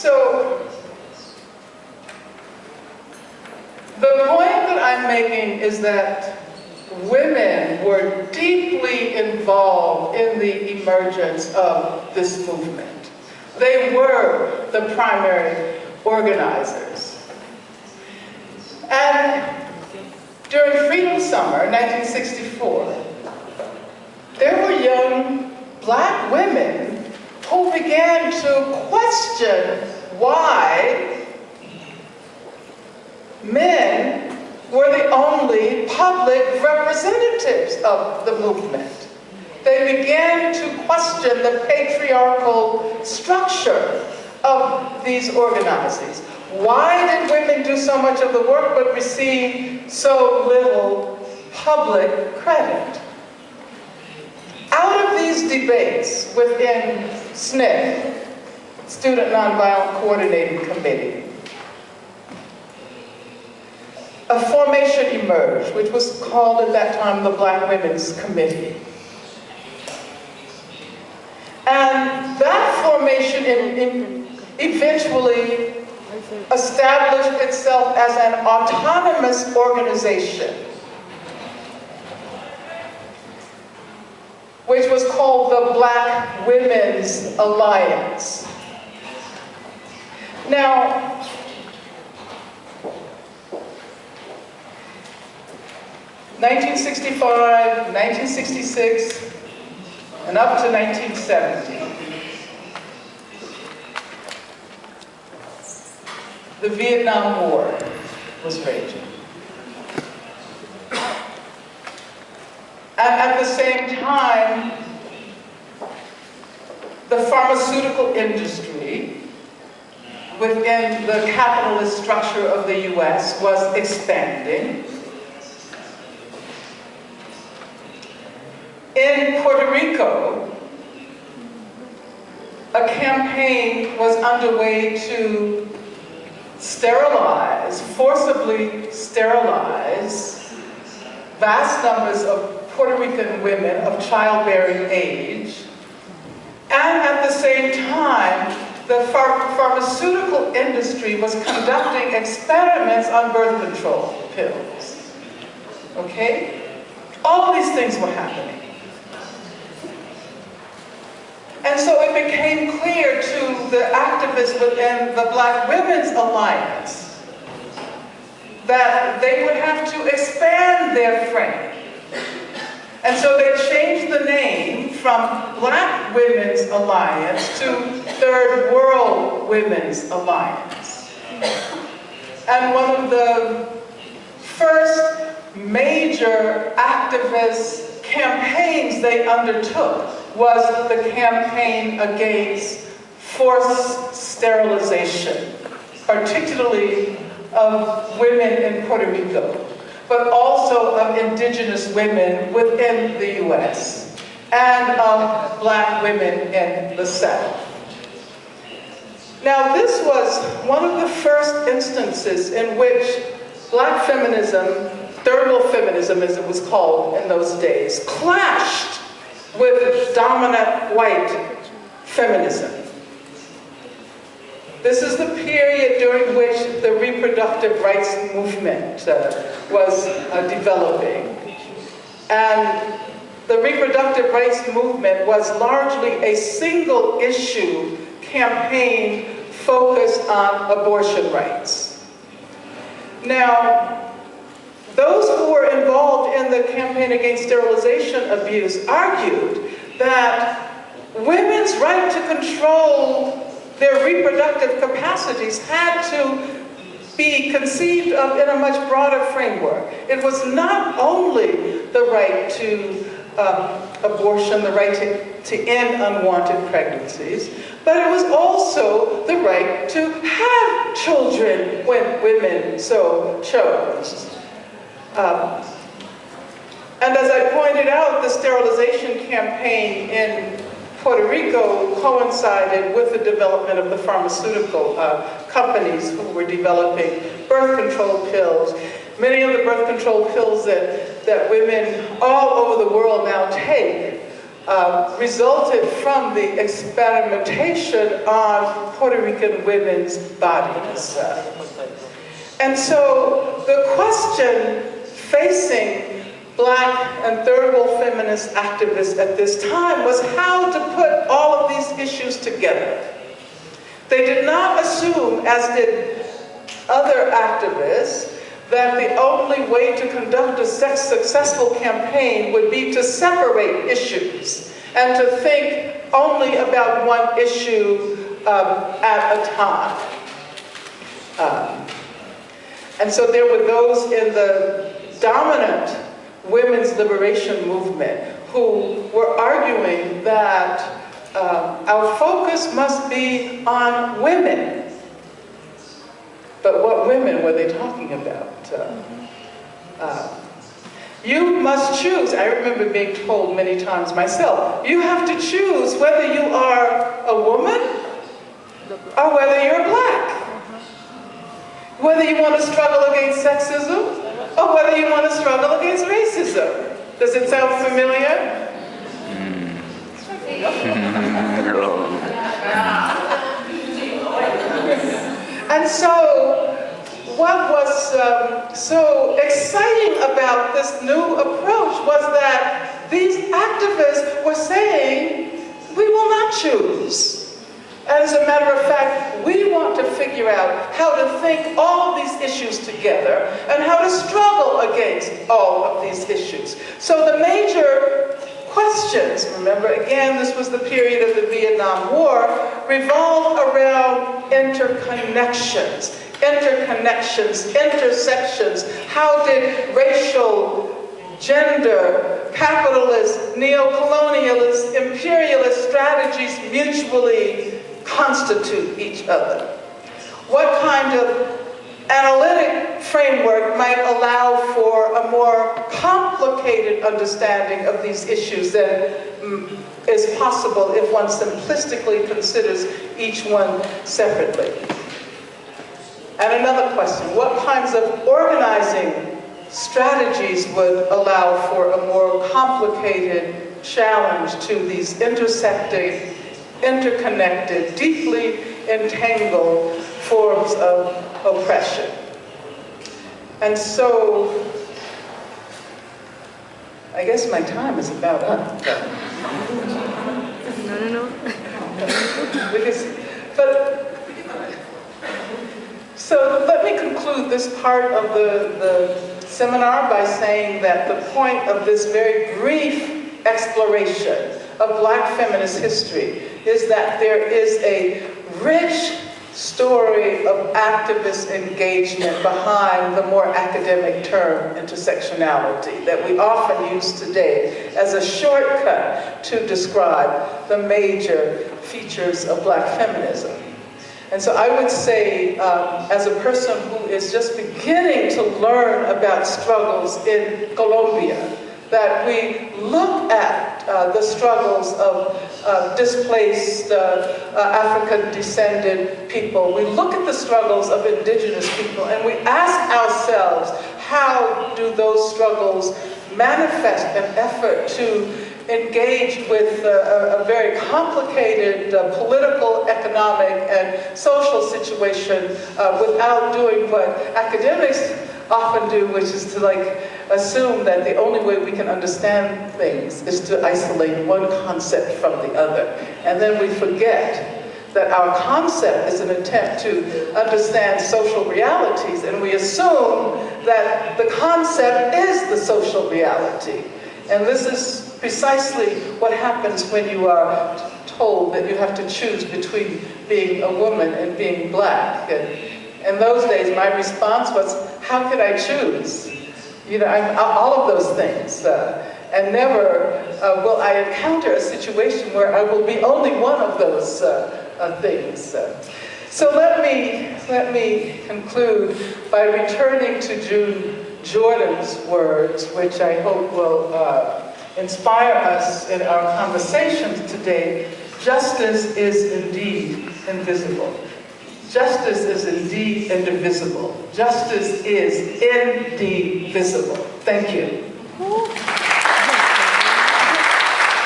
So, the point that I'm making is that women were deeply involved in the emergence of this movement. They were the primary organizers. And during Freedom Summer, 1964, there were young black women who began to question why men were the only public representatives of the movement. They began to question the patriarchal structure of these organizations. Why did women do so much of the work but receive so little public credit? Out of these debates within SNCC, Student Nonviolent Coordinating Committee, a formation emerged, which was called at that time the Black Women's Committee. And that formation eventually established itself as an autonomous organization, which was called the Black Women's Alliance. Now, (1965, 1966, and up to 1970, the Vietnam War was raging. And at the same time, the pharmaceutical industry within the capitalist structure of the US was expanding. In Puerto Rico, a campaign was underway to sterilize, forcibly sterilize, vast numbers of Puerto Rican women of childbearing age. And at the same time, the pharmaceutical industry was conducting experiments on birth control pills. Okay? All of these things were happening. And so it became clear to the activists within the Black Women's Alliance that they would have to expand their frame. And so they changed the name from Black Women's Alliance to Third World Women's Alliance. And one of the first major activist campaigns they undertook was the campaign against forced sterilization, particularly of women in Puerto Rico, but also of indigenous women within the US, and of Black women in the South. Now, this was one of the first instances in which Black feminism, third world feminism as it was called in those days, clashed with dominant white feminism. This is the period during which the reproductive rights movement was developing. And the reproductive rights movement was largely a single issue campaign focused on abortion rights. Now, those who were involved in the campaign against sterilization abuse argued that women's right to control their reproductive capacities had to be conceived of in a much broader framework. It was not only the right to abortion, the right to end unwanted pregnancies, but it was also the right to have children when women so chose. And as I pointed out, the sterilization campaign in Puerto Rico coincided with the development of the pharmaceutical companies who were developing birth control pills. Many of the birth control pills that women all over the world now take resulted from the experimentation on Puerto Rican women's bodies. And so the question facing Black and third world feminist activists at this time was how to put all of these issues together. They did not assume, as did other activists, that the only way to conduct a successful campaign would be to separate issues and to think only about one issue at a time. And so there were those in the dominant women's liberation movement who were arguing that our focus must be on women. But what women were they talking about? You must choose. I remember being told many times myself, you have to choose whether you are a woman or whether you're Black. Whether you want to struggle against sexism or whether you want to struggle against racism. Does it sound familiar? And so, what was so exciting about this new approach was that these activists were saying, we will not choose. As a matter of fact, we want to figure out how to think all of these issues together and how to struggle against all of these issues. So the major questions, remember again, this was the period of the Vietnam War, revolved around interconnections, intersections. How did racial, gender, capitalist, neo-colonialist, imperialist strategies mutually constitute each other? What kind of analytic framework might allow for a more complicated understanding of these issues than is possible if one simplistically considers each one separately? And another question, what kinds of organizing strategies would allow for a more complicated challenge to these intersecting, interconnected, deeply entangled forms of oppression? And so, I guess my time is about up. No. So let me conclude this part of the seminar by saying that the point of this very brief exploration of Black feminist history is that there is a rich story of activist engagement behind the more academic term intersectionality that we often use today as a shortcut to describe the major features of Black feminism. And so I would say, as a person who is just beginning to learn about struggles in Colombia, that we look at the struggles of displaced African-descended people. We look at the struggles of indigenous people, and we ask ourselves, how do those struggles manifest an effort to engage with a very complicated political, economic, and social situation without doing what academics often do, which is to assume that the only way we can understand things is to isolate one concept from the other. And then we forget that our concept is an attempt to understand social realities, and we assume that the concept is the social reality. And this is precisely what happens when you are told that you have to choose between being a woman and being Black. And in those days, my response was, how could I choose? You know, I'm all of those things. And never will I encounter a situation where I will be only one of those things. So let me conclude by returning to June Jordan's words, which I hope will inspire us in our conversations today. Justice is indeed invisible. Justice is indeed indivisible. Justice is indivisible. Thank you.